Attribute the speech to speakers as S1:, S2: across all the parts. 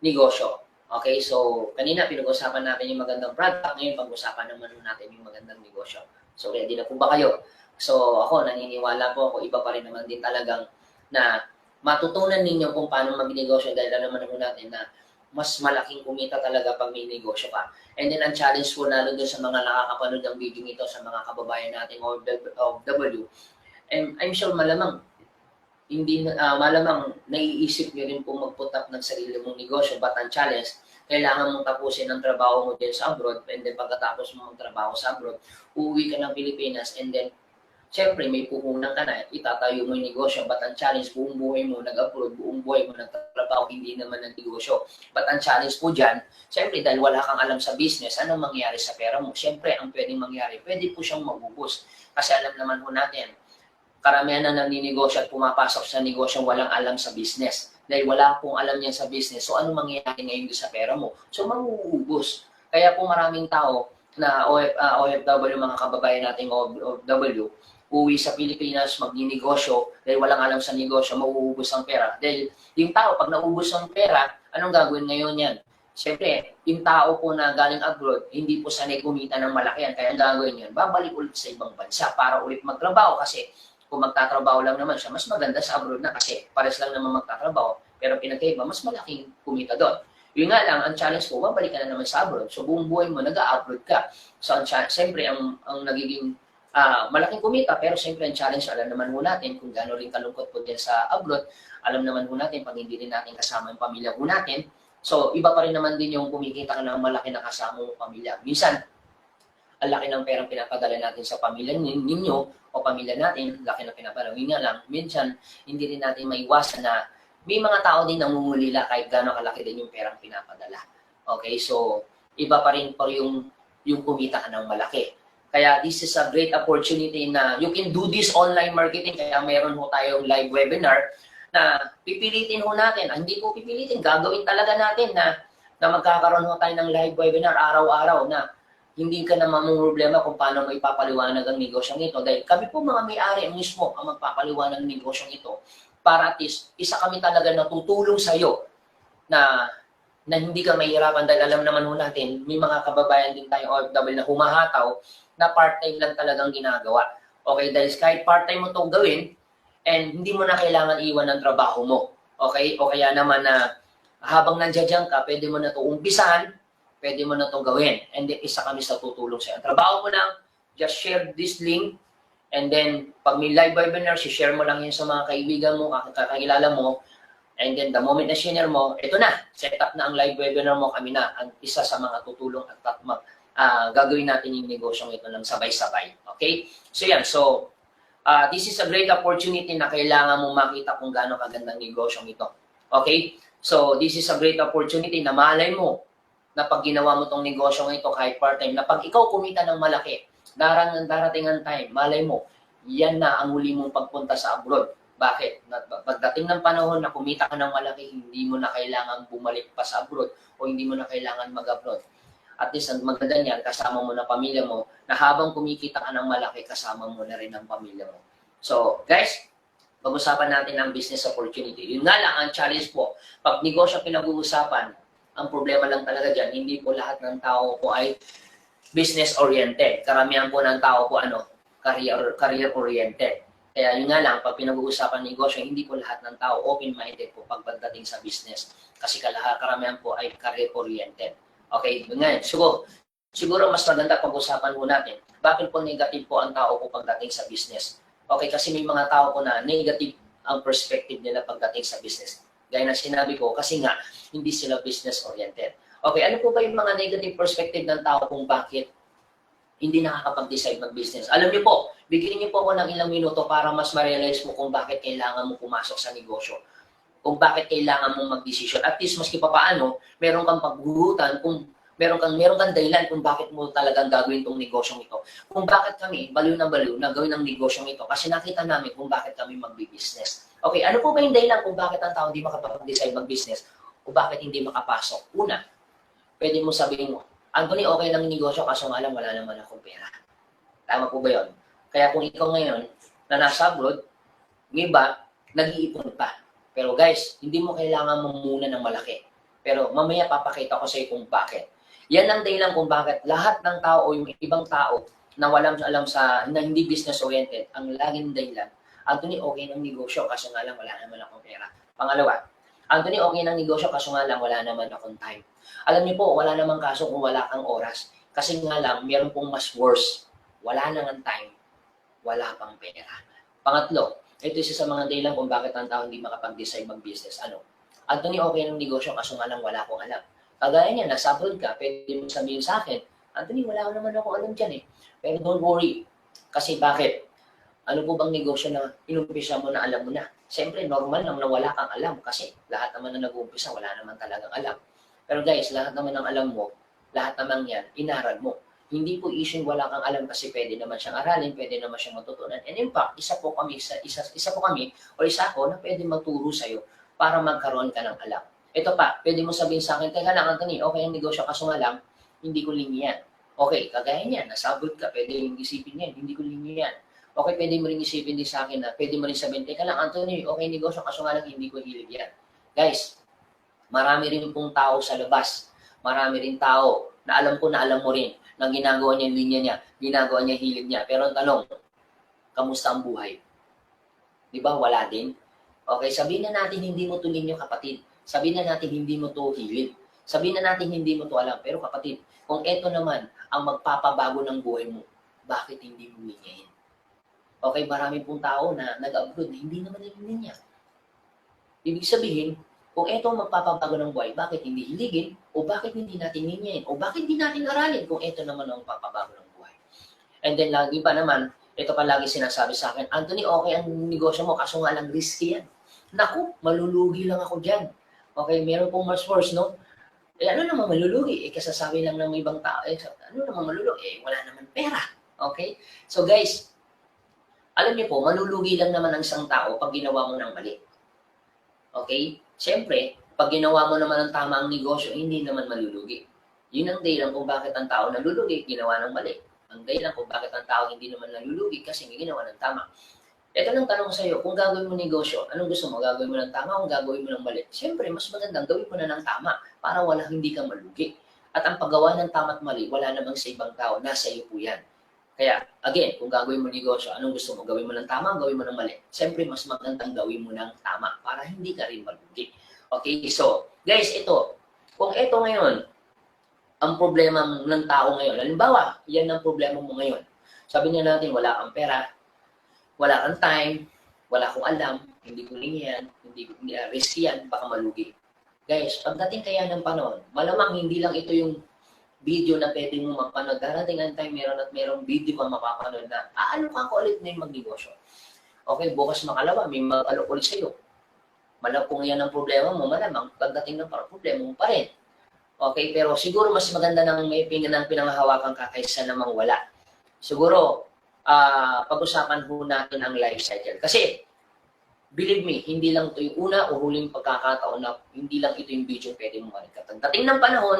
S1: negosyo. Okay, so kanina pinag-usapan natin yung magandang product, ngayon pag-usapan naman natin yung magandang negosyo. So ready na po ba kayo? So ako, naniniwala po ako, iba pa rin naman din talagang na matutunan ninyo kung paano mag-negosyo dahil alam naman natin na mas malaking kumita talaga pag may negosyo ka. And then ang challenge po lalo doon sa mga nakakapanood ng video nito sa mga kababayan nating OFW, and I'm sure malamang hindi malamang naiisip niyo rin po mag-put up ng sarili mong negosyo, but ang challenge, kailangan mong tapusin ang trabaho mo din sa abroad, and then pagkatapos mo magtrabaho sa abroad, uuwi ka ng Pilipinas, and then siyempre may puhunan ka na, itatayo mo yung negosyo, but ang challenge, buong buhay mo nag-abroad, buong buhay mo nagtatrabaho, hindi naman ng negosyo. But ang challenge po dyan, siyempre dahil wala kang alam sa business, anong mangyayari sa pera mo? Siyempre, ang pwedeng mangyari, pwede po siyang magubos. Kasi alam naman po natin, karamihan na naninegosyo at pumapasok sa negosyo walang alam sa business. Dahil wala pong alam niyan sa business, so ano mangyayari ngayon sa pera mo? So mauubos. Kaya po maraming tao na OFW, mga kababayan nating OFW, uwi sa Pilipinas, magninegosyo, dahil walang alam sa negosyo, mauubos ang pera. Dahil yung tao, pag naubos ang pera, anong gagawin ngayon yan? Siyempre, yung tao po na galing abroad, hindi po sanay kumita ng malaki yan. Kaya ang gagawin yan, babalik ulit sa ibang bansa para ulit magtrabaho. Kasi kung magtatrabaho lang naman siya, mas maganda sa abroad na kasi pares lang naman magtatrabaho. Pero pinagkaiba, mas malaking kumita doon. Yun nga lang, ang challenge po, babalik ka na naman sa abroad. So buong buhay mo, nag-a-abroad ka. So siyempre, ang nagiging malaking kumita, pero siyempre ang challenge, alam naman po natin kung gaano rin kalungkot po din sa abroad. Alam naman po natin, pag hindi rin natin kasama yung pamilya po natin, so iba pa rin naman din yung kumikita ka ng malaki na kasama mong pamilya. Minsan, ang laki ng perang pinapadala natin sa pamilya ninyo o pamilya natin, laki ng pinapadala. Nga lang, minsan, hindi rin natin maiwasan na may mga tao din nangungulila kahit gano'ng kalaki din yung perang pinapadala. Okay, so iba pa rin po yung kumita ka ng malaki. Kaya this is a great opportunity na you can do this online marketing. Kaya meron ho tayong live webinar na pipilitin ho natin. Hindi po pipilitin, gagawin talaga natin na magkakaroon ho tayo ng live webinar araw-araw na hindi ka na mamumroblema kung paano mo ipapaliwanag ang negosyong ito. Dahil kami po mga may-ari mismo ang magpapaliwanag ng negosyong ito para at least isa kami talaga na tutulong sa iyo na hindi ka mahihirapan dahil alam naman ho natin, may mga kababayan din tayo OFW na humahataw na part-time lang talagang ginagawa. Okay, dahil kahit part-time mo itong gawin and hindi mo na kailangan iwan ng trabaho mo. Okay, o kaya naman na habang nandiyan ka, pwede mo na ito umpisahan, pwede mo na ito gawin. And then, isa kami sa tutulong sa iyo. Ang trabaho mo lang, just share this link. And then, pag may live webinar, share mo lang yan sa mga kaibigan mo, kakilala mo. And then, the moment na share mo, ito na, set up na ang live webinar mo, kami na, ang isa sa mga tutulong at gagawin natin yung negosyong ito ng sabay-sabay. Okay? So yan, so, this is a great opportunity na kailangan mo makita kung gaano kagandang negosyong ito. Okay? So, this is a great opportunity na malay mo, na pag ginawa mo tong negosyong ito kahit part-time, na pag ikaw kumita ng malaki, darating ang time, malay mo, yan na ang huli mong pagpunta sa abroad. Bakit? Pagdating ng panahon na kumita ka ng malaki, hindi mo na kailangan bumalik pa sa abroad o hindi mo na kailangan mag-abroad. At least, ang maganda niyan, kasama mo na pamilya mo, na habang kumikita ka ng malaki, kasama mo na rin ang pamilya mo. So, guys, pag-usapan natin ang business opportunity. Yun nga lang, ang challenge po, pag negosyo pinag-uusapan, ang problema lang talaga dyan, hindi po lahat ng tao po ay business-oriented. Karamihan po ng tao po career-oriented. Kaya yun nga lang, pag pinag-uusapan ng negosyo, hindi po lahat ng tao open-minded po pagdating sa business. Kasi karamihan po ay career-oriented. Okay, yun nga. Siguro mas maganda pag-usapan po natin. Bakit po negative po ang tao po pagdating sa business? Okay, kasi may mga tao po na negative ang perspective nila pagdating sa business. Gaya na sinabi ko, kasi nga, hindi sila business-oriented. Okay, ano po ba yung mga negative perspective ng tao kung bakit hindi nakakapag-decide mag-business? Alam niyo po, bigyan niyo po ako ng ilang minuto para mas ma-realize mo kung bakit kailangan mo pumasok sa negosyo. Kung bakit kailangan mong mag-decision. At least, maski pa paano, meron kang paghuhutan, kung meron kang dahilan kung bakit mo talagang gagawin itong negosyong ito. Kung bakit kami, baliw na gawin ang negosyong ito. Kasi nakita namin kung bakit kami mag-business. Okay, ano po ba yung dahilan kung bakit ang tao hindi makapag-decide mag-business o bakit hindi makapasok? Una, pwede mo sabihin mo, Anthony, okay lang yung negosyo kaso nga lang wala naman akong pera. Tama po ba yun? Kaya kung ikaw ngayon na nasa abroad, ng iba, nag-iipon pa. Pero guys, hindi mo kailangan mamuna ng malaki. Pero mamaya papakita ko sa iyo kung bakit. Yan ang dahilan kung bakit lahat ng tao o yung ibang tao na walang alam sa, na hindi business-oriented, ang laging dahilan, Anthony, okay ng negosyo, kaso nga lang wala naman akong pera. Pangalawa, Anthony, okay ng negosyo, kaso nga lang wala naman akong time. Alam niyo po, wala namang kaso kung wala kang oras. Kasi nga lang, meron pong mas worse. Wala nang time, wala pang pera. Pangatlo, ito isa sa mga dahilan kung bakit ang tao hindi makapag-decide mag-business. Ano? Anthony, okay ng negosyo, kaso nga lang wala akong alam. Kagaya niya, nasa abroad ka, pwede mo sabihin sa akin, Anthony, wala ko naman ako alam dyan eh. Pero don't worry. Kasi bakit? Ano po bang negosyo na inumpisa mo na alam mo na? Siyempre, normal lang na wala kang alam kasi lahat naman na nag-uumpisa, wala naman talagang alam. Pero guys, lahat naman ng alam mo, lahat naman yan, inaral mo. Hindi po issue wala kang alam kasi pwede naman siyang aralin, pwede naman siyang matutunan. And in fact, isa po kami o isa ako na pwede magturo sa iyo para magkaroon ka ng alam. Ito pa, pwede mo sabihin sa akin, teka lang Anthony, okay ang negosyo kaso nga lang, hindi ko linya yan. Okay, kagaya niyan, nasa abroad ka, pwede yung isipin yan, hindi ko linya yan. Okay, pwede mo rin isipin din sa akin na, pwede mo rin sabihin, teka lang Anthony, okay negosyo kaso nga lang, hindi ko hilig yan. Guys, marami rin pong tao sa labas, marami rin tao na alam mo rin, na ginagawa niya yung linya niya, ginagawa niya hilig niya. Pero ang tanong, kamusta ang buhay? Di ba? Wala din. Okay, sabihin na natin hindi mo to linya kapatid. Sabihin na natin hindi mo to hilig. Sabihin na natin hindi mo to alam. Pero kapatid, kung eto naman ang magpapabago ng buhay mo, bakit hindi mo linyahin? Okay, marami pong tao na nag-abroad na hindi naman nilinya. Ibig sabihin, kung ito ang magpapabago ng buhay, bakit hindi hiligin? O bakit hindi natin linyahin? O bakit hindi natin aralin kung ito naman ang magpapabago ng buhay? And then lagi pa naman, ito pa lagi sinasabi sa akin, Anthony, okay ang negosyo mo, kaso nga lang risky yan. Naku, malulugi lang ako dyan. Okay, meron pong mas worse, no? Eh ano naman malulugi? Eh kasasabi lang ng ibang tao, ano naman malulugi? Eh wala naman pera. Okay? So guys, alam niyo po, malulugi lang naman ang isang tao pag ginawa mo ng mali. Okay? Siyempre, pag ginawa mo naman ng tama ang negosyo, hindi naman malulugi. Yun ang dahilan kung bakit ang tao nalulugi, ginawa ng mali. Ang dahilan kung bakit ang tao hindi naman nalulugi kasi hindi ginawa ng tama. Ito lang tanong sa iyo, kung gagawin mo negosyo, anong gusto mo? Gagawin mo ng tama o gagawin mo ng mali? Siyempre, mas magandang gawin mo na ng tama para hindi kang malugi. At ang paggawa ng tama at mali, wala namang sa ibang tao, nasa iyo po yan. Kaya, again, kung gagawin mo negosyo, anong gusto mo? Gawin mo ng tama o gawin mo ng mali? Siyempre, mas magandang gawin mo ng tama para hindi ka rin malugi. Okay, so, guys, ito. Kung ito ngayon, ang problema ng tao ngayon, halimbawa, yan ang problema mo ngayon. Sabi niya natin, wala kang pera, wala kang time, wala akong alam, hindi ko yan, hindi risk yan, baka malugi. Guys, pagdating kaya ng panahon, malamang hindi lang ito yung video na pwede mo mapanood. Darating ang time, meron at merong video ka mapapanood na, ano ka ko ulit na yung magnegosyo. Okay, bukas makalawa, may mag-alok ulit sa'yo. Malam kung yan ang problema mo, malamang pagdating ng problema mo pa rin. Okay, pero siguro mas maganda nang may pinanghahawakan ka kaysa namang wala. Siguro, pag-usapan ho natin ang life cycle. Kasi, believe me, hindi lang ito yung una o huling pagkakataon na hindi lang ito yung video pwede mo marikat. Pagdating ng panahon,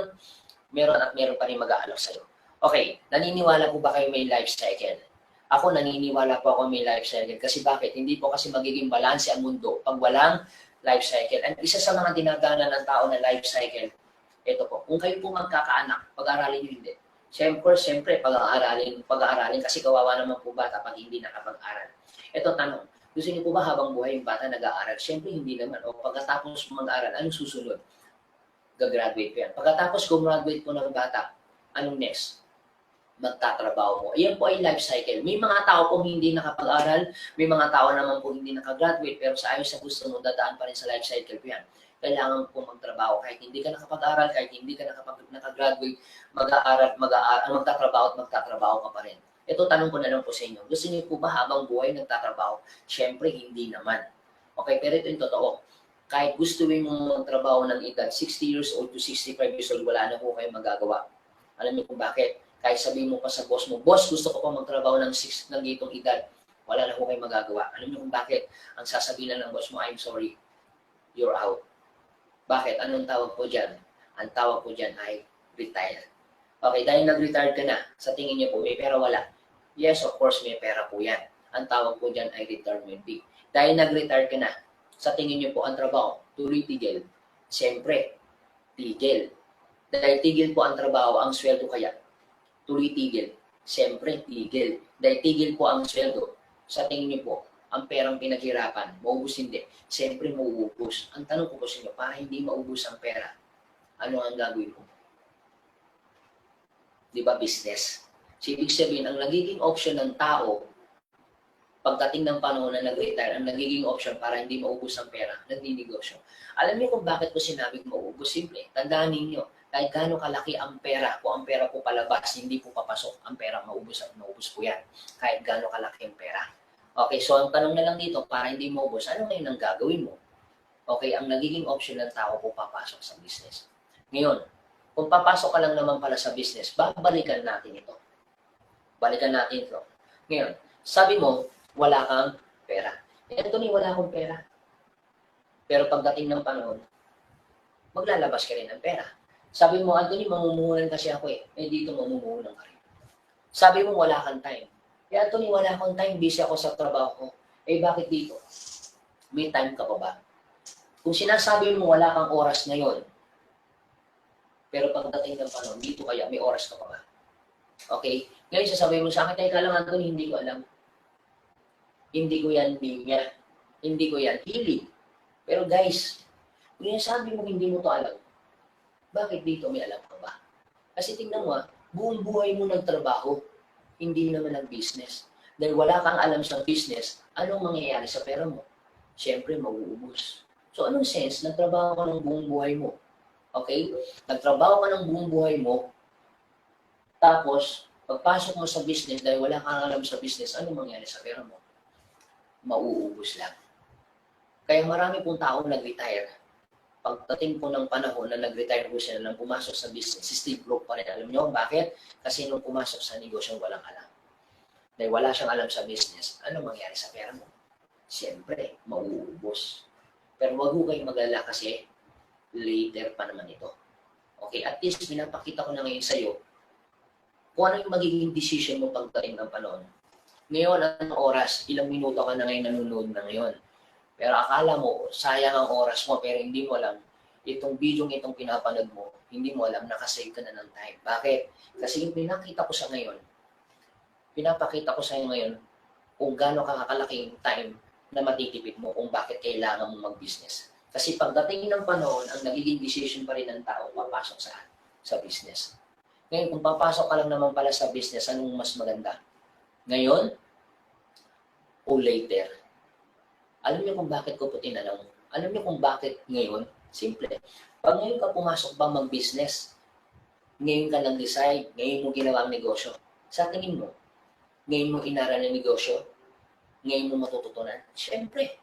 S1: meron pa rin mag-aalok sa'yo. Okay, naniniwala po ba kayo may life cycle? Ako naniniwala po ako may life cycle. Kasi bakit? Hindi po kasi magiging balanse ang mundo pag walang life cycle. And isa sa mga dinadaanan ng tao na life cycle, ito po, kung kayo po magkakaanak, pag-aralin nyo hindi. Siyempre, pag-aaralin kasi kawawa naman po bata pag hindi nakapag-aral. Ito tanong, gusto niyo po ba habang buhay yung bata nag-aaral? Siyempre, hindi naman. O pagkatapos mag-aaral, anong susunod? Gagraduate po yan. Pagkatapos gumraduate po ng bata, anong next? Magtatrabaho mo. Iyan po ay life cycle. May mga tao pong hindi nakapag-aral, may mga tao naman po hindi nakagraduate, pero sa ayon sa gusto mo, dadaan pa rin sa life cycle po yan. Kailangan po magtrabaho. Kahit hindi ka nakapag-aral, kahit hindi ka nakagraduate, magtatrabaho at magtatrabaho ka pa rin. Ito, tanong ko na lang po sa inyo. Gusto niyo po ba habang buhay nagtatrabaho? Siyempre, hindi naman. Okay, pero ito yung totoo. Kahit gusto mo magtrabaho ng edad 60 years old to 65 years old, wala na po kayong magagawa. Alam niyo kung bakit? Kahit sabihin mo pa sa boss mo, boss, gusto ko pa magtrabaho ng itong edad, wala na po kayong magagawa. Alam niyo kung bakit? Ang sasabihin lang ng boss mo, I'm sorry, you're out. Bakit? Anong tawag po dyan? Ang tawag po dyan ay retire. Okay, dahil nag-retire ka na, sa tingin niyo po, may pera wala? Yes, of course, may pera po yan. Ang tawag po dyan ay retirement pay. Dahil nag-retire ka na, sa tingin niyo po ang trabaho, tuloy tigil. Siyempre, Tigil. Dahil tigil po ang trabaho, ang sweldo kaya, tuloy tigil. Siyempre, tigil. Dahil tigil po ang sweldo, sa tingin niyo po, ang perang pinaghirapan, maubos hindi. Siyempre, mauubos. Ang tanong ko po sa inyo, para hindi maubos ang pera, ano ang gagawin mo? Di ba, business? So, ibig sabihin, ang nagiging option ng tao, pagdating ng panahon na nag-retire, ang nagiging option para hindi maubos ang pera, nagninegosyo. Alam niyo kung bakit ko sinabing maubos? Simple. Tandaan ninyo, kahit gaano kalaki ang pera, kung ang pera po palabas, hindi po papasok, ang pera maubos at maubos po yan. Kahit gaano kalaki ang pera. Okay, so ang tanong na lang dito, para hindi maubos, ano ngayon ang gagawin mo? Okay, ang nagiging option ng tao po papasok sa business. Ngayon, kung papasok ka lang naman pala sa business, babalikan natin ito. Balikan natin ito. Ngayon, sabi mo, wala kang pera. Anthony, wala akong pera. Pero pagdating ng panahon, maglalabas ka rin ng pera. Sabi mo, Anthony, mamumuhunan kasi ako eh. Eh, dito mamumuhunan ka rin. Sabi mo, wala kang time. Eh, Anthony, wala akong time. Busy ako sa trabaho ko. Eh, bakit dito? May time ka pa ba? Kung sinasabi mo, wala kang oras ngayon, pero pagdating ng panahon, dito kaya, may oras ka pa ba? Okay? Ngayon, sasabihin mo sa akin, teka lang, Anthony, hindi ko alam. Hindi ko yan linya. Hindi ko yan hilig. Pero guys, kung yan sabi mo hindi mo to alam, bakit dito may alam ka ba? Kasi tingnan mo, buong buhay mo nagtrabaho, hindi naman ang business. Dahil wala kang alam sa business, anong mangyayari sa pera mo? Siyempre, mauubos. So, anong sense? Nagtrabaho ka ng buong buhay mo. Okay? Nagtrabaho ka ng buong buhay mo, tapos, pagpasok mo sa business, dahil wala kang alam sa business, anong mangyayari sa pera mo? Mauubos lang. Kaya marami pong taong nag-retire. Pagdating po ng panahon na nag-retire po sila nang pumasok sa business, still broke pa rin. Alam niyo bakit? Kasi nung pumasok sa negosyo, walang alam. Dahil wala siyang alam sa business, ano mangyari sa pera mo? Siyempre, mauubos. Pero wag mo kayong mag-alala kasi later pa naman ito. Okay, at least pinapakita ko na ngayon sa iyo kung ano yung magiging decision mo pagdating ng panahon. Ngayon, anong oras? Ilang minuto ka na ngayon nanonood na ngayon? Pero akala mo, sayang ang oras mo, pero hindi mo alam, itong video itong pinapanood mo, hindi mo alam, nakasave ka na ng time. Bakit? Kasi yung pinakita ko sa ngayon, pinapakita ko sa iyo ngayon kung gaano kakalaking time na matitipid mo kung bakit kailangan mo mag-business. Kasi pagdating ng panahon, ang nagiging decision pa rin ng tao, papasok sa business. Ngayon, kung papasok ka lang naman pala sa business, anong mas maganda? Ngayon o later? Alam niyo kung bakit ko po tinanong? Alam niyo kung bakit ngayon? Simple. Pag ngayon ka pumasok ba mag-business, ngayon ka nag-decide, ngayon mo ginawa ang negosyo, sa tingin mo, ngayon mo inaral ang negosyo, ngayon mo matututunan, syempre,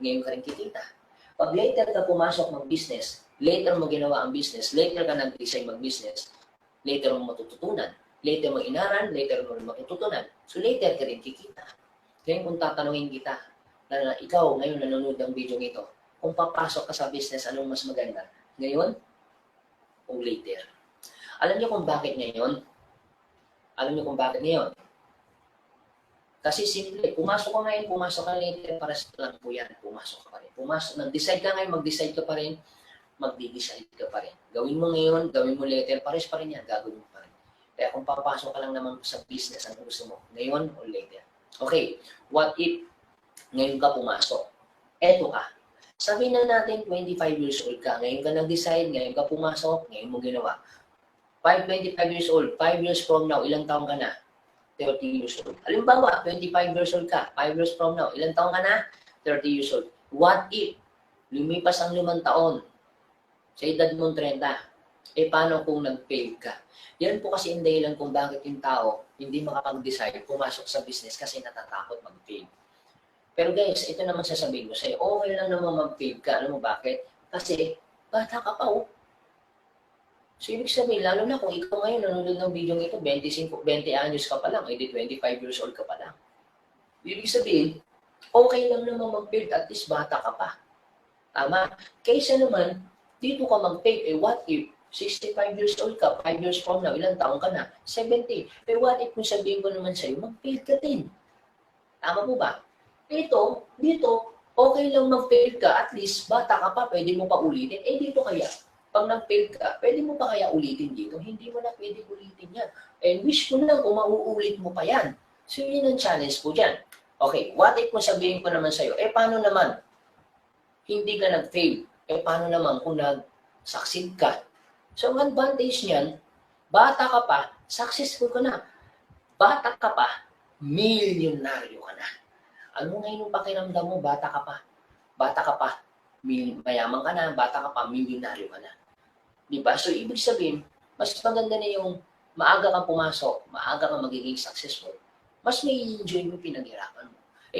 S1: ngayon ka rin kikita. Pag later ka pumasok mag-business, later mo ginawa ang business, later ka nag-decide mag-business, later mo matututunan, later mo inaral, later mo rin matututunan. So later ka rin kikita. Ngayon kung tatanungin kita, na ikaw ngayon nanonood ng video nito, kung papasok ka sa business, anong mas maganda? Ngayon o later? Alam niyo kung bakit ngayon? Alam niyo kung bakit ngayon? Kasi simple, pumasok ka ngayon, pumasok ka later, para sa lang po yan, pumasok ka pa rin. Pumasok, nag-decide ka ngayon, mag-decide ka pa rin, mag-decide ka pa rin. Gawin mo ngayon, gawin mo later, pares pa rin yan, gagawin mo pa rin. Kaya kung papasok ka lang naman sa business, ano gusto mo? Ngayon o later? Okay, what if ngayon ka pumasok? Eto ka. Sabihin na natin, 25 years old ka. Ngayon ka nag-decide, ngayon ka pumasok, ngayon mo ginawa. 25 years old, 5 years from now, ilang taong ka na? 30 years old. Halimbawa, 25 years old ka, 5 years from now, ilang taong ka na? 30 years old. What if lumipas ang 5 taon, sa edad mong 30, eh paano kung nag-fail ka? Yan po kasi yung dahilan kung bakit yung tao hindi makapag-decide pumasok sa business kasi natatakot mag-fail. Pero guys, ito naman sasabihin ko sa'yo, okay lang naman mag-fail ka. Alam mo bakit? Kasi bata ka pa oh. So ibig sabihin, lalo na kung ikaw ngayon nanonood ng video ito, 20 anyos ka pa lang, edi 25 years old ka pa lang. Ibig sabihin, okay lang naman mag-fail, at least bata ka pa. Tama? Kaysa naman, dito ka mag-fail, eh what if 65 years old ka, 5 years from now, ilang taong ka na? 70. Eh what if kung sabihin ko naman sa'yo, mag-fail ka din. Tama po ba? Dito, okay lang mag-fail ka, at least bata ka pa, pwede mo pa ulitin. Eh dito kaya, Pag nag-fail ka, pwede mo pa kaya ulitin dito? Hindi mo na pwede ulitin yan. And wish ko lang kung mauulit mo pa yan. So, yun ang challenge ko dyan. Okay, what if kung sabihin ko naman sa'yo, paano naman? Hindi ka nag-fail. Paano naman kung nag-succeed ka? So, ang advantage niyan, bata ka pa, successful ka na. Bata ka pa, milyonaryo ka na. Ano ngayon yung pakiramdam mo, bata ka pa? Bata ka pa, mayaman ka na, bata ka pa, milyonaryo ka na. Diba? So, ibig sabihin, mas maganda na yung maaga kang pumasok, maaga kang magiging successful, mas may enjoy mo pinaghirapan mo.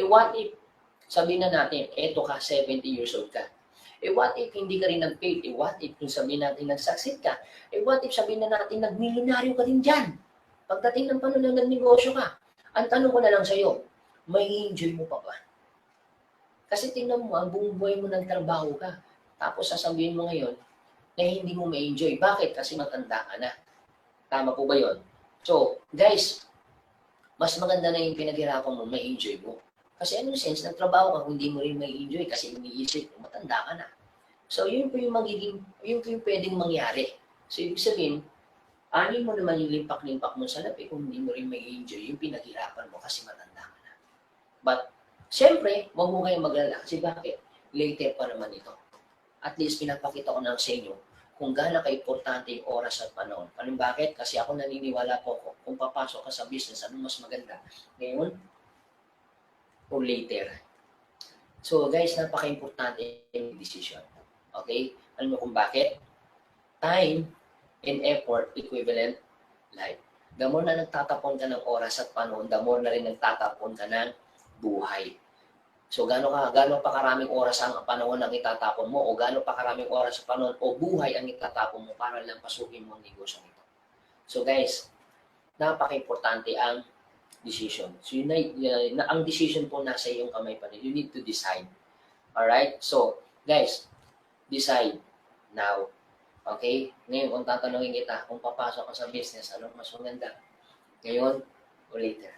S1: What if, sabihin na natin, eto ka, 70 years old ka. What if hindi ka rin nag-fail? What if kung sabihin natin nag-succeed ka? What if sabihin na natin nag-milyonaryo ka rin dyan? Pagdating ng panahon na nag-negosyo ka, ang tanong ko na lang sa'yo, may enjoy mo pa ba? Kasi tingnan mo, ang buong buhay mo nagtrabaho ka. Tapos sasabihin mo ngayon, na hindi mo ma-enjoy. Bakit? Kasi matanda ka na. Tama po ba yun? So, guys, mas maganda na yung pinaghirapan mo, ma-enjoy mo. Kasi anong sense, nagtrabaho ka, hindi mo rin ma-enjoy kasi iniisip mo, matanda ka na. So, yun po yung yun po yung pwedeng mangyari. So, ibig sabihin, anin mo naman yung limpak-limpak mo sa lapi kung hindi mo rin ma-enjoy yung pinaghirapan mo kasi matanda ka na. But, syempre, huwag mo kayong maglala. Kasi bakit? Later pa naman ito. At least pinapakita ko na sa inyo kung gaano ka-importante yung oras at panahon. Anong bakit? Kasi ako naniniwala po ko, kung papasok ka sa business, ano mas maganda? Ngayon o later? So guys, napaka-importante yung decision. Okay? Alam mo kung bakit? Time and effort equivalent life. The more na nagtatapon ka ng oras at panahon, the more na rin nagtatapon ka ng buhay. So, gaano pa karaming oras ang panahon ang itatapon mo o gaano pa karaming oras sa panahon o buhay ang itatapon mo para lang pasukin mo ang negosyo nito. So, guys, napaka-importante ang decision. So, ang decision po nasa iyong kamay pa rin. You need to decide. Alright? So, guys, decide now. Okay? Ngayon, kung tatanungin kita, kung papasok ka sa business, anong mas maganda? Ngayon o later?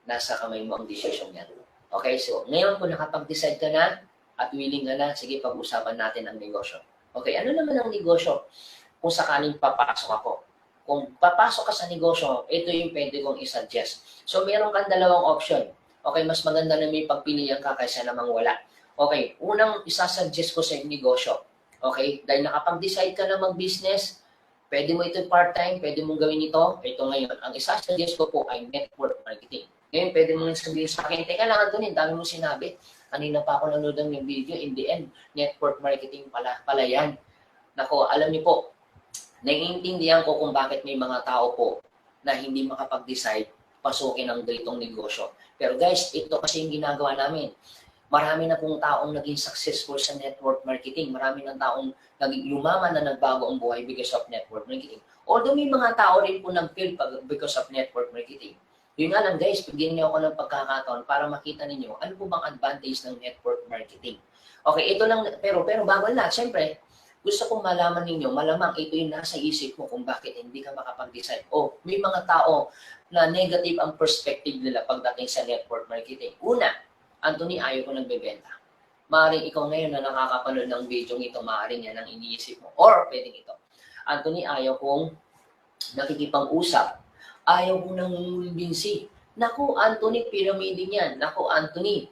S1: Nasa kamay mo ang decision yan. Okay, so ngayon kung nakapag-decide ka na at willing ka na, sige, pag-usapan natin ang negosyo. Okay, ano naman ang negosyo kung sakaling papasok ako? Kung papasok ka sa negosyo, ito yung pwede kong isuggest. So, meron kang dalawang option. Okay, mas maganda na may pagpilian ka kaysa namang wala. Okay, unang isasuggest ko sa negosyo. Okay, dahil nakapag-decide ka na mag-business, pwede mo ito part-time, pwede mong gawin ito. Ito ngayon, ang isasuggest ko po ay network marketing. Ngayon, pwede mo nang sabihin sa akin, teka lang, Anthony, dami mo sinabi. Kanina pa ako nanood ng video, in the end, network marketing pala yan. Nako, alam niyo po, naiintindihan ko kung bakit may mga tao po na hindi makapag-decide pasukin ang ganitong negosyo. Pero guys, ito kasi yung ginagawa namin. Marami na pong taong naging successful sa network marketing. Marami na taong naging yumaman na nagbago ang buhay because of network marketing. Although may mga tao rin po nag-fail because of network marketing. Yun nga lang guys, bigyan niyo ako ng pagkakataon para makita ninyo ano po bang advantage ng network marketing. Okay, ito lang, pero bago lahat, syempre, gusto kong malaman ninyo, malamang ito yung nasa isip mo kung bakit hindi ka makapag-decide. O, may mga tao na negative ang perspective nila pagdating sa network marketing. Una, Anthony, ayaw ko nagbebenta. Maaaring ikaw ngayon na nakakapanood ng video ito, maaaring yan ang iniisip mo. Or, pwedeng ito. Anthony, ayaw kong nakikipag-usap. Ayaw ko nang binsi. Naku, Anthony, pyramiding yan. Naku, Anthony,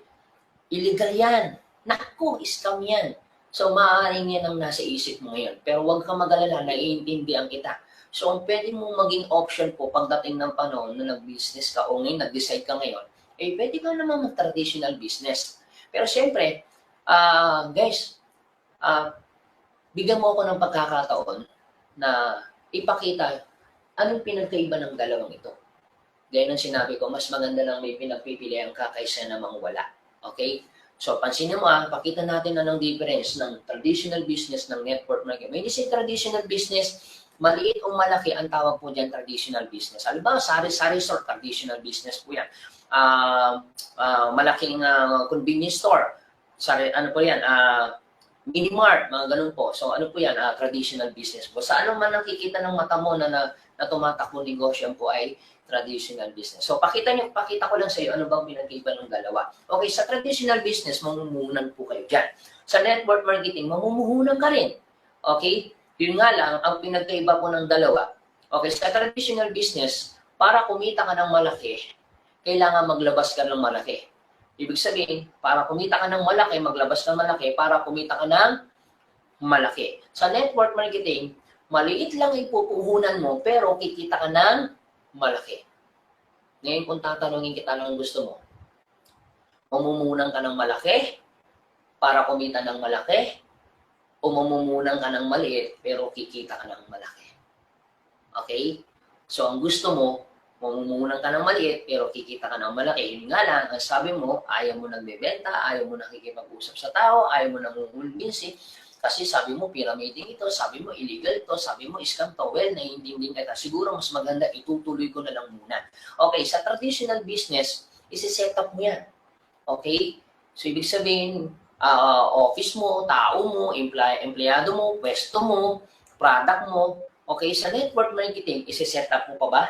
S1: illegal yan. Naku, scam yan. So, maaaring yan ang nasa isip mo ngayon. Pero huwag kang mag-alala, naiintindihan kita. So, ang pwede mong maging option po pagdating ng panahon na nag-business ka o ngayon, nag-decide ka ngayon, pwede ka naman mag-traditional business. Pero siyempre, guys, bigyan mo ako ng pagkakataon na ipakita anong pinagkaiba ng dalawang ito. Gaya ng sinabi ko, mas maganda lang may pinagpipilian ka kaysa namang wala. Okay? So, pansinin mo pakita natin anong difference ng traditional business ng network marketing. When you say traditional business, maliit o malaki ang tawag po dyan traditional business. Halimbawa, sari-sari store, traditional business po yan. Malaking convenience store, ano po yan, mini-mart, mga ganun po. So, ano po yan, traditional business po. Sa anong man nakikita ng mata mo na tumatakbo negosyo po ay traditional business. So, pakita ko lang sa iyo ano bang pinagkaiba ng dalawa. Okay, sa traditional business, mamumuhunan po kayo dyan. Sa network marketing, mamumuhunan ka rin. Okay? Yun nga lang, ang pinagkaiba po ng dalawa. Okay, sa traditional business, para kumita ka ng malaki, kailangan maglabas ka ng malaki. Ibig sabihin, para kumita ka ng malaki, maglabas ka ng malaki, para kumita ka ng malaki. Sa network marketing, maliit lang ipupuhunan mo, pero kikita ka ng malaki. Ngayon, kung tatanungin kita ng gusto mo, mamumunan ka ng malaki para kumita ng malaki, o mamumunan ka ng maliit pero kikita ka ng malaki. Okay? So, ang gusto mo, mamumunan ka ng maliit pero kikita ka ng malaki. Yun nga lang, ang sabi mo, ayaw mo nagbebenta, ayaw mo nakikipag-usap sa tao, ayaw mo nangungulbinsi, kasi sabi mo, pyramiding ito, sabi mo, illegal ito, sabi mo, scam to. Well, naiintindihan kita. Siguro mas maganda, itutuloy ko na lang muna. Okay, sa traditional business, isi-set up mo yan. Okay? So, ibig sabihin, office mo, tao mo, empleyado mo, pwesto mo, product mo. Okay, sa network marketing, isi-set up mo pa ba?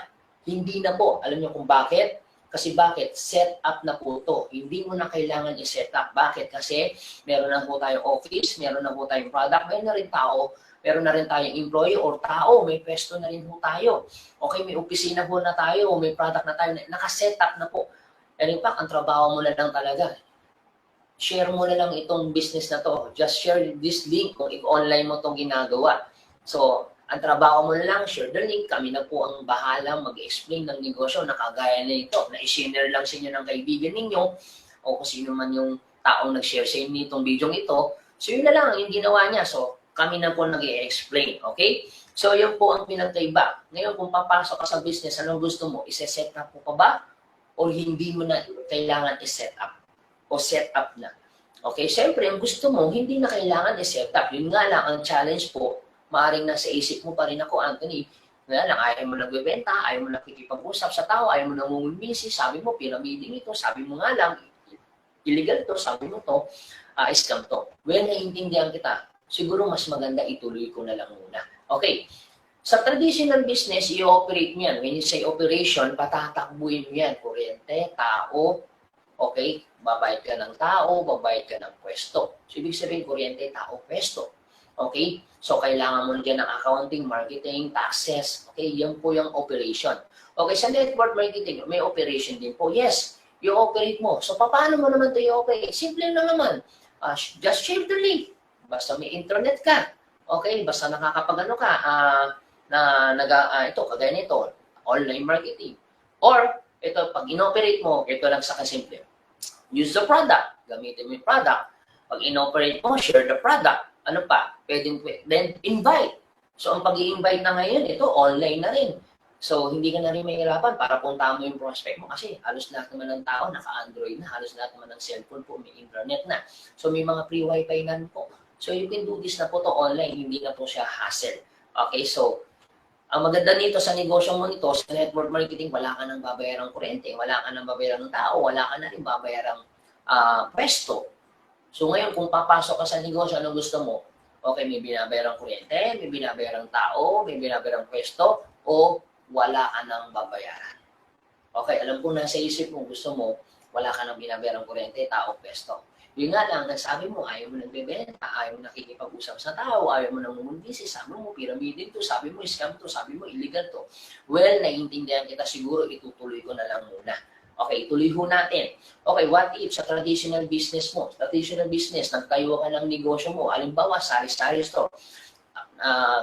S1: Hindi na po. Alam niyo kung bakit? Kasi bakit? Set up na po ito. Hindi mo na kailangan i-set up. Bakit? Kasi meron na po tayong office, meron na po tayong product, meron na rin tao, meron na rin tayong employee or tao, may pwesto na rin po tayo. Okay, may opisina po na tayo, may product na tayo, naka-set up na po. And in fact, ang trabaho mo na lang talaga, share mo na lang itong business na to. Just share this link kung i-online mo itong ginagawa. So, ang trabaho mo na lang, share the link. Kami na po ang bahala mag-explain ng negosyo na kagaya na ito, na i-share lang sa inyo ng kaibigan ninyo o kung sino man yung taong nag-share sa inyo itong video ito. So, yun na lang yung ginawa niya. So, kami na po nag-i-explain. Okay? So, yun po ang pinagkaiba. Ngayon, kung papasok ka sa business, anong gusto mo? I-set up mo pa ba? O hindi mo na kailangan i-set up? O set up na. Okay, siyempre, ang gusto mo, hindi na kailangan i-set up. Yun nga lang, ang challenge po, maaaring nasa isip mo pa rin ako, Anthony, nga lang, ayaw mo nagbebenta, ayaw mo nakikipag-usap sa tao, ayaw mo nangungulbisi, sabi mo, pyramiding ito, sabi mo nga lang, illegal to, sabi mo to, scam to. Well, naiintindihan kita. Siguro mas maganda ituloy ko na lang muna. Okay, sa traditional business, i-operate mo yan. When you say operation, patatakbuhin mo yan. Kuryente, tao, okay, babayad ka ng tao, babayad ka ng pwesto. So, ibig sabihin, kuryente, tao, pwesto. Okay? So, kailangan mo dyan ng accounting, marketing, taxes. Okay? Yan po yung operation. Okay, sa network marketing, may operation din po. Yes, i-operate mo. So, paano mo naman ito i-operate? Simple na naman. Just share the link. Basta may internet ka. Okay? Basta nakakapagano ka. Ito, kagaya nito, online marketing. Or, ito, pag inoperate mo, ito lang sa kasimple. Use the product. Gamitin mo yung product. Pag inoperate mo, share the product. Ano pa? Then invite. So, ang pag-i-invite na ngayon, ito, online na rin. So, hindi ka na rin mahirapan para puntahan mo yung prospect mo kasi halos lahat naman ng tao naka-Android na, halos lahat naman ng cellphone po, may internet na. So, may mga free wifi na po. So, you can do this na po to online. Hindi na po siya hassle. Okay, so, ang maganda nito sa negosyo mo nito, sa network marketing, wala ka nang babayarang kuryente, wala ka nang babayarang tao, wala ka na rin babayarang pwesto. So ngayon, kung papasok ka sa negosyo, ano gusto mo? Okay, may binabayarang kuryente, may binabayarang tao, may binabayarang pwesto, o wala ka nang babayaran. Okay, alam ko nasa isip mo, gusto mo, wala ka nang binabayarang kuryente, tao, pwesto. Yun nga lang, nagsabi mo, ayaw mo nagbebenta, ayaw mo nakikipag-usap sa tao, ayaw mo namumulbisi, sabi mo, pyramiding to, sabi mo, scam to, sabi mo, illegal to. Well, naiintindihan kita, siguro itutuloy ko na lang muna. Okay, ituloy ho natin. Okay, what if sa traditional business mo, traditional business, nagtayo ka ng negosyo mo, alimbawa, sari-sari store,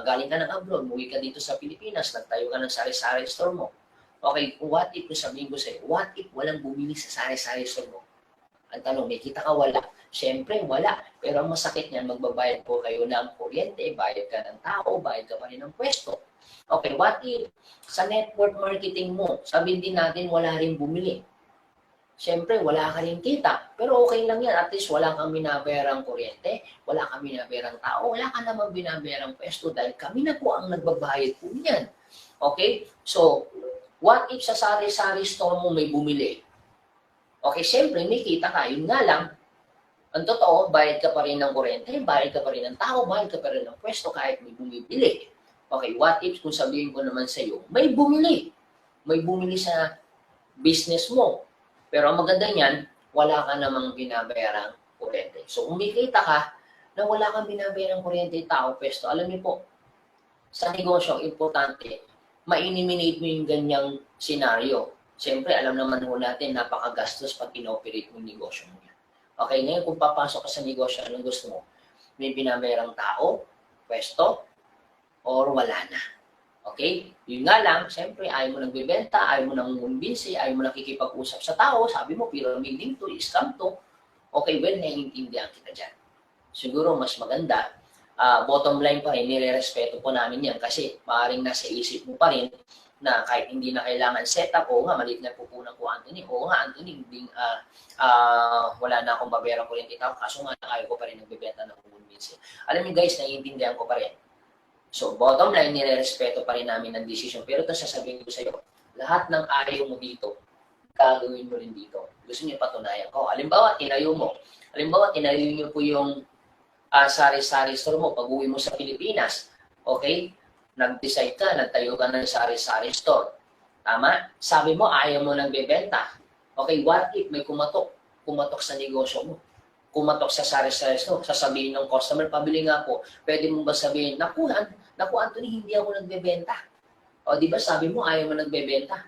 S1: galing ka ng abroad, muwi ka dito sa Pilipinas, nagtayo ka ng sari-sari store mo. Okay, what if, sabihin ko sa'yo, what if walang bumili sa sari-sari store mo? Ang tanong, may kita ka? Wala. Siyempre, wala. Pero ang masakit niyan, magbabayad po kayo ng kuryente, bayad ka ng tao, bayad ka pa rin ng pwesto. Okay, what if sa network marketing mo, sabihin din natin wala rin bumili. Siyempre, wala ka rin kita. Pero okay lang yan. At least wala kang binabayarang kuryente, wala kang binabayarang tao, wala ka namang binabayarang pwesto dahil kami na po ang nagbabayad po niyan. Okay? So, what if sa sari-sari store mo may bumili? Okay, siyempre, may kita ka. Yun nga lang, ang totoo, bayad ka pa rin ng kuryente, bayad ka pa rin ng tao, bayad ka pa rin ng pwesto kahit may bumibili. Okay, what if kung sabihin ko naman sa iyo, may bumili. May bumili sa business mo. Pero ang maganda niyan, wala ka namang binabayarang kuryente. So, kung may kita ka, na wala kang binabayarang kuryente, tao, pwesto. Alam niyo po, sa negosyo, importante, ma-eliminate mo yung ganyang senaryo. Siyempre, alam naman ho natin, napakagastos pag inoperate mo yung negosyo mo yan. Okay, ngayon kung papasok ka sa negosyo, anong gusto mo? May binabayarang tao, pwesto, or wala na. Okay? Yun nga lang, siyempre, ayaw mo nagbebenta, ayaw mo nang umumbinsi, ayaw mo nakikipag-usap sa tao, sabi mo, pyramiding to, scam to. Okay, well, naiintindihan kita dyan. Siguro mas maganda, bottom line pa rin, nire-respeto po namin yan kasi maaaring nasa isip mo pa rin na kahit hindi na kailangan setup, o nga, maliit na pupunan ko, Anthony, o nga, Anthony, wala na akong babayarang kuryente tao, kaso nga, ayaw ko pa rin nagbebenta ng umumbinsi. Alam niyo guys, naiintindihan ko pa rin. So, bottom line, nire-respeto pa rin namin ang decision. Pero ito sasabihin ko sa iyo, lahat ng ayaw mo dito, gagawin mo rin dito. Gusto niyo patunayan ko. Halimbawa, tinayo niyo po yung sari-sari store mo. Pag-uwi mo sa Pilipinas, okay? Nag-decide ka, nagtayo ka ng sari-sari store. Tama? Sabi mo, ayaw mo nang bebenta. Okay, what if may kumatok sa negosyo mo? Kumatok sa sari-sari store, sasabihin ng customer, pabili nga po. Pwede mo ba sabihin, naku Anthony, hindi ako nagbebenta. O di ba sabi mo, ayaw mo nagbebenta.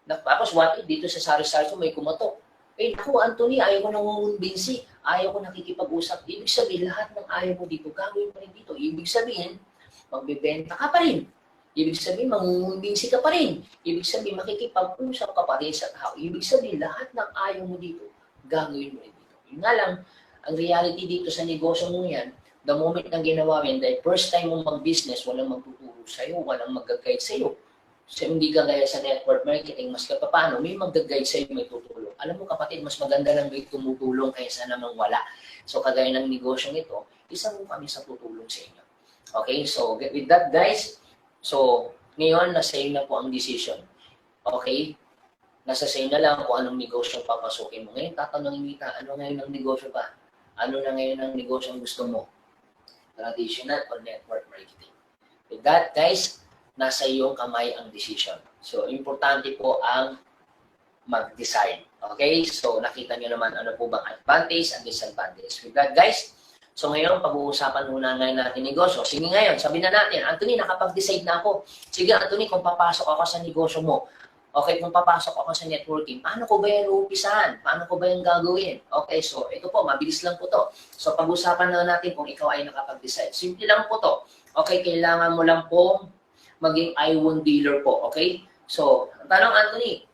S1: Tapos what if dito sa sari-sari store may kumatok? Naku Anthony, ayaw ko nangungumbinsi. Ayaw ko nakikipag-usap. Ibig sabihin, lahat ng ayaw mo dito, gagawin mo rin dito. Ibig sabihin, magbebenta ka pa rin. Ibig sabihin, mangungumbinsi ka pa rin. Ibig sabihin, makikipag-usap ka pa rin sa tao. Ibig sabihin, lahat ng ayaw mo dito, gagawin mo rin dito. Yun nga lang, ang reality dito sa negosyo mo yan, the moment na ginawa yan, dahil first time mong mag-business, walang magtuturo sa'yo, walang mag-guide sa'yo. So, hindi ka gaya sa network marketing, mas kapapano, may mag-guide sa'yo, may tutulong. Alam mo kapatid, mas maganda lang may tumutulong kaysa namang wala. So, kagaya ng negosyong ito, isa mo kami sa tutulong sa inyo. Okay, so with that guys, so ngayon, nasa iyo na po ang decision. Okay, nasa sa iyo na lang kung anong negosyo papasukin mo. Ngayon, tatanungin kita, ano ngayon ang negosyo pa? Ano na ngayon ang negosyo ang gusto mo? Traditional or network marketing? With that guys, nasa iyong kamay ang decision. So, importante po ang mag-decide. Okay? So, nakita niyo naman ano po bang advantage and disadvantage. With that, guys, so ngayon, pag-uusapan muna ngayon natin negosyo. Sige ngayon, sabi na natin, Anthony, nakapag-decide na ako. Sige, Anthony, kung papasok ako sa negosyo mo, okay, kung papasok ako sa networking, paano ko ba yan uumpisahan? Paano ko ba yan gagawin? Okay, so ito po, mabilis lang po to. So, pag-usapan na natin kung ikaw ay nakapag-decide. Simple lang po to. Okay, kailangan mo lang po maging I1 dealer po, okay? So, ang tanong, Anthony,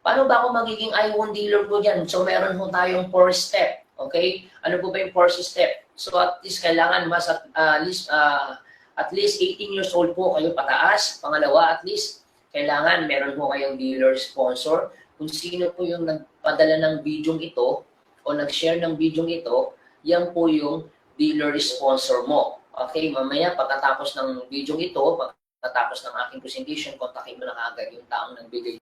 S1: paano ba ako magiging I1 dealer po dyan? So, meron po tayong 4 step, okay? Ano po ba yung 4 step? So, at least kailangan mas at least 18 years old po kayo pataas. Pangalawa, at least kailangan meron po kayong dealer sponsor. Kung sino po yung nagpadala ng video ito o nag-share ng video ito, yan po yung dealer sponsor mo. Okay, mamaya pagkatapos ng video ito, pagkatapos ng aking presentation, kontakin mo na agad yung taong nagbigay